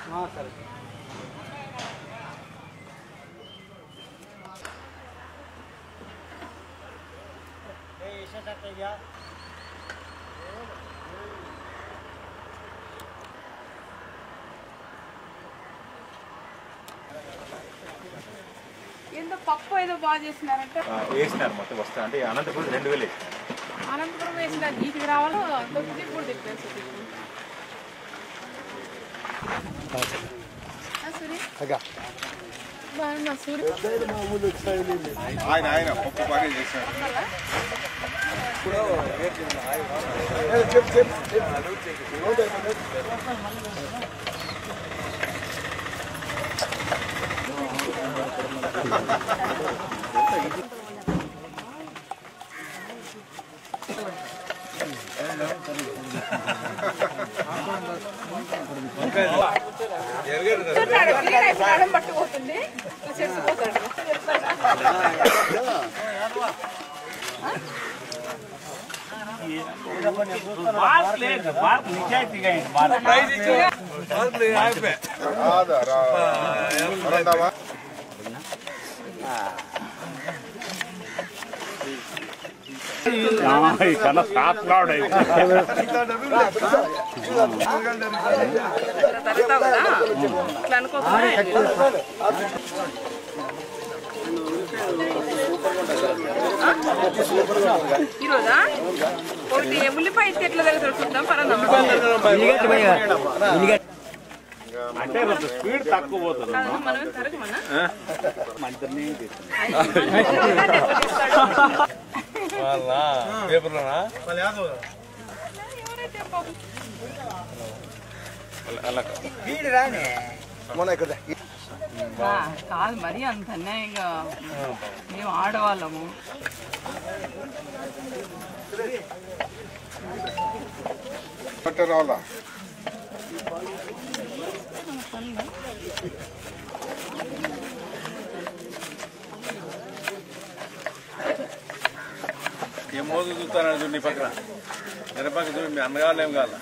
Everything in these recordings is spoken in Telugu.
సరే ఏందో పప్పు ఏదో బాగా చేసినారంటే వేసినారు మొత్తం వస్తా అంటే అనంతపురం 2000 వేసినారు. అనంతపురం వేసిన గీతికి రావాలో దొరికి కూడా చెప్పేసి ఆయన పప్పు బాగా చేశారు. పట్టుకుపోతుంది చేసిపోతాడు కన్నా సాత్లాడు ఇట్లా అనుకోకుండా ఈరోజా ఒకటి ఉల్లిపాయ ఇస్తే ఎట్లా దగ్గర చూద్దాం పరంగా అంటే స్పీడ్ తక్కువ పోతుంది. మనం తరగమన్నా కాదు మరి అంత అన్యాయంగా మేము ఆడవాళ్ళము రావాలా ఏం మోదు చూస్తాను చూడు నీ పక్కన వెనపక్క చూడు మీ అన్నగాళ్ళు ఏం కావాలా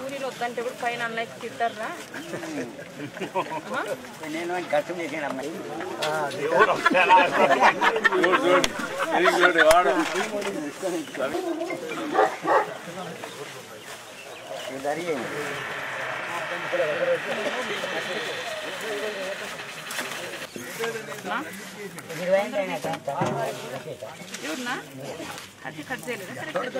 ఊరిలో వద్దంటే కూడా పైన అన్నయ్య తిట్టారా నేను కష్టం చేసాను అమ్మాయి చూడు చూడు ఇది చూడు వాడు ఎవరున్నా అది కట్ చేయలేదా కరెక్ట్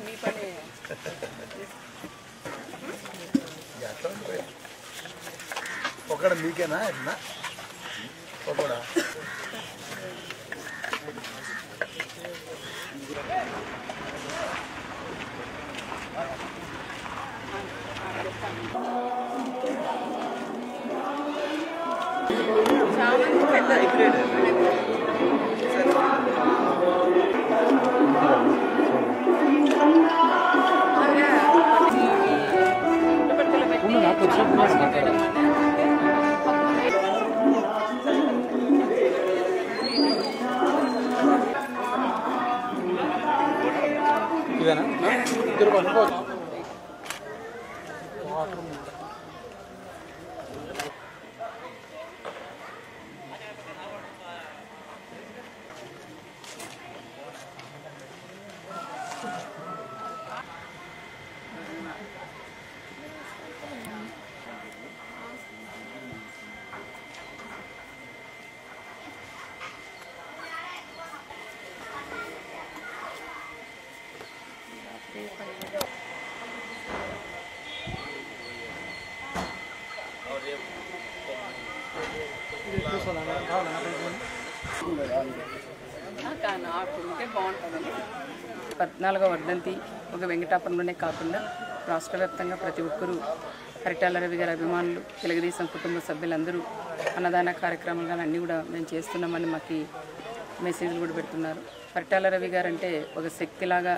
మీ పని ఒకడ మీకేనా ఎట్లా ఒకడా చాలా పెద్దది ఇదేనా ఇద్దరు పట్టుకోవచ్చు నాకు ఉంటే బాగుంటుందని 14వ వర్ధంతి ఒక వెంకటాపురంలోనే కాకుండా రాష్ట్ర వ్యాప్తంగా ప్రతి ఒక్కరూ పరిటాల రవి గారి అభిమానులు తెలుగుదేశం కుటుంబ సభ్యులందరూ అన్నదాన కార్యక్రమాలు కానీ అన్నీ కూడా మేము చేస్తున్నామని మాకు మెసేజ్లు కూడా పెడుతున్నారు. పరిటాల రవి గారు అంటే ఒక శక్తిలాగా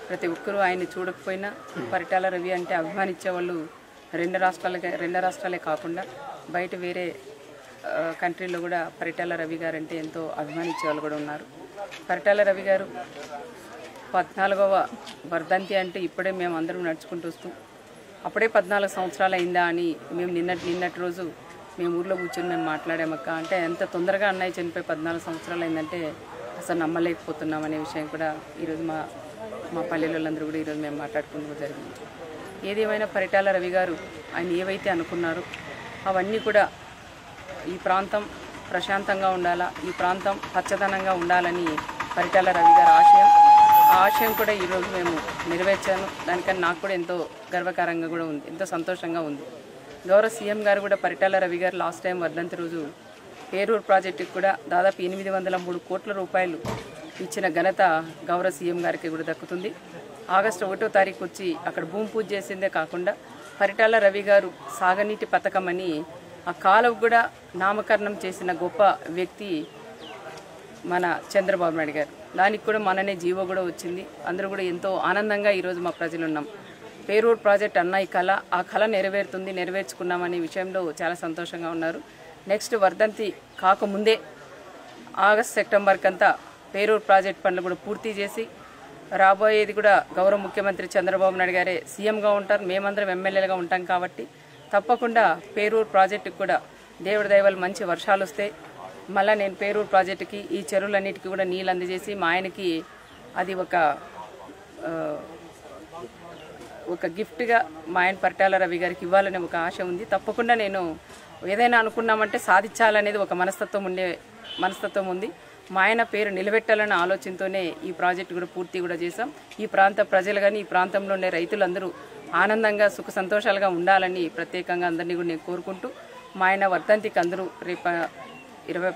ప్రతి ఒక్కరూ ఆయన్ని చూడకపోయినా పరిటాల రవి అంటే అభిమానించే వాళ్ళు రెండు రాష్ట్రాలే కాకుండా బయట వేరే కంట్రీలో కూడా పరిటాల రవి గారు అంటే ఎంతో అభిమానించే వాళ్ళు కూడా ఉన్నారు. పరిటాల రవి గారు 14వ వర్ధంతి అంటే ఇప్పుడే మేము అందరం నడుచుకుంటూ వస్తూ అప్పుడే 14 సంవత్సరాలు అయిందా అని మేము నిన్నటి రోజు మేము ఊర్లో కూర్చొని మేము మాట్లాడామక్క. అంటే ఎంత తొందరగా అన్నయ్య చనిపోయి 14 సంవత్సరాలు అయిందంటే అసలు నమ్మలేకపోతున్నాం అనే విషయం కూడా ఈరోజు మా పల్లెలందరూ కూడా ఈరోజు మేము మాట్లాడుకుంటూ జరిగింది. ఏదేమైనా పరిటాల రవి గారు ఆయన ఏవైతే అనుకున్నారో అవన్నీ కూడా ఈ ప్రాంతం ప్రశాంతంగా ఉండాలా, ఈ ప్రాంతం పచ్చదనంగా ఉండాలని పరిటాల రవి గారి ఆశయం. ఆ ఆశయం కూడా ఈరోజు మేము నెరవేర్చాను. దానికని నాకు కూడా ఎంతో గర్వకారంగా కూడా ఉంది, ఎంతో సంతోషంగా ఉంది. గౌరవ సీఎం గారు కూడా పరిటాల రవి గారు లాస్ట్ టైం వర్ధంతి రోజు పేరూరు ప్రాజెక్టుకి కూడా దాదాపు 803 కోట్ల రూపాయలు ఇచ్చిన ఘనత గౌరవ సీఎం గారికి కూడా దక్కుతుంది. ఆగస్టు 1వ తారీఖు వచ్చి అక్కడ భూమి పూజ చేసిందే కాకుండా పరిటాల రవి గారు సాగనీటి పథకం అని ఆ కాలువ కూడా నామకరణం చేసిన గొప్ప వ్యక్తి మన చంద్రబాబు నాయుడు గారు. దానికి కూడా మననే జీవో కూడా వచ్చింది. అందరూ కూడా ఎంతో ఆనందంగా ఈరోజు మా ప్రజలు ఉన్నాం. పేరూరు ప్రాజెక్ట్ అన్న ఈ కళ, ఆ కళ నెరవేర్చుకున్నామనే విషయంలో చాలా సంతోషంగా ఉన్నారు. నెక్స్ట్ వర్ధంతి కాకముందే ఆగస్ట్ సెప్టెంబర్కి అంతా పేరూరు ప్రాజెక్ట్ పనులు కూడా పూర్తి చేసి రాబోయేది కూడా గౌరవ ముఖ్యమంత్రి చంద్రబాబు నాయుడు గారే సీఎంగా ఉంటారు, మేమందరం ఎమ్మెల్యేలుగా ఉంటాం కాబట్టి తప్పకుండా పేరూరు ప్రాజెక్టుకి కూడా దేవుడి దయవల్ల మంచి వర్షాలు వస్తే మళ్ళీ నేను పేరూరు ప్రాజెక్టుకి ఈ చెరువులన్నిటికీ కూడా నీళ్ళు అందజేసి మా ఆయనకి అది ఒక గిఫ్ట్గా మా ఆయన పరిటాల రవి గారికి ఇవ్వాలనే ఒక ఆశ ఉంది. తప్పకుండా నేను ఏదైనా అనుకున్నామంటే సాధించాలనేది ఒక మనస్తత్వం ఉంది. మా ఆయన పేరు నిలబెట్టాలన్న ఆలోచనతోనే ఈ ప్రాజెక్టు కూడా పూర్తి కూడా చేశాం. ఈ ప్రాంత ప్రజలు కానీ ఈ ప్రాంతంలో ఉండే రైతులందరూ ఆనందంగా సుఖ సంతోషాలుగా ఉండాలని ప్రత్యేకంగా అందరినీ కూడా నేను కోరుకుంటూ మా ఆయన వర్ధంతికి అందరూ రేపు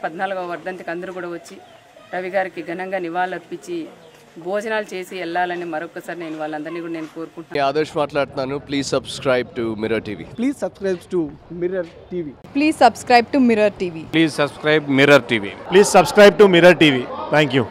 14వ వర్ధంతికి అందరూ కూడా వచ్చి రవి గారికి ఘనంగా నివాళులర్పించి భోజనాలు చేసి వెళ్ళాలని మరొకసారి నేను వాళ్ళందరినీ కూడా నేను కోరుకుంటున్నాను. ఆదర్శ్ మాట్లాడుతున్నాను. Please subscribe to mirror TV. Please subscribe to Mirror TV. Please subscribe to Mirror TV. Please subscribe Mirror TV. Please subscribe to Mirror TV. Thank you.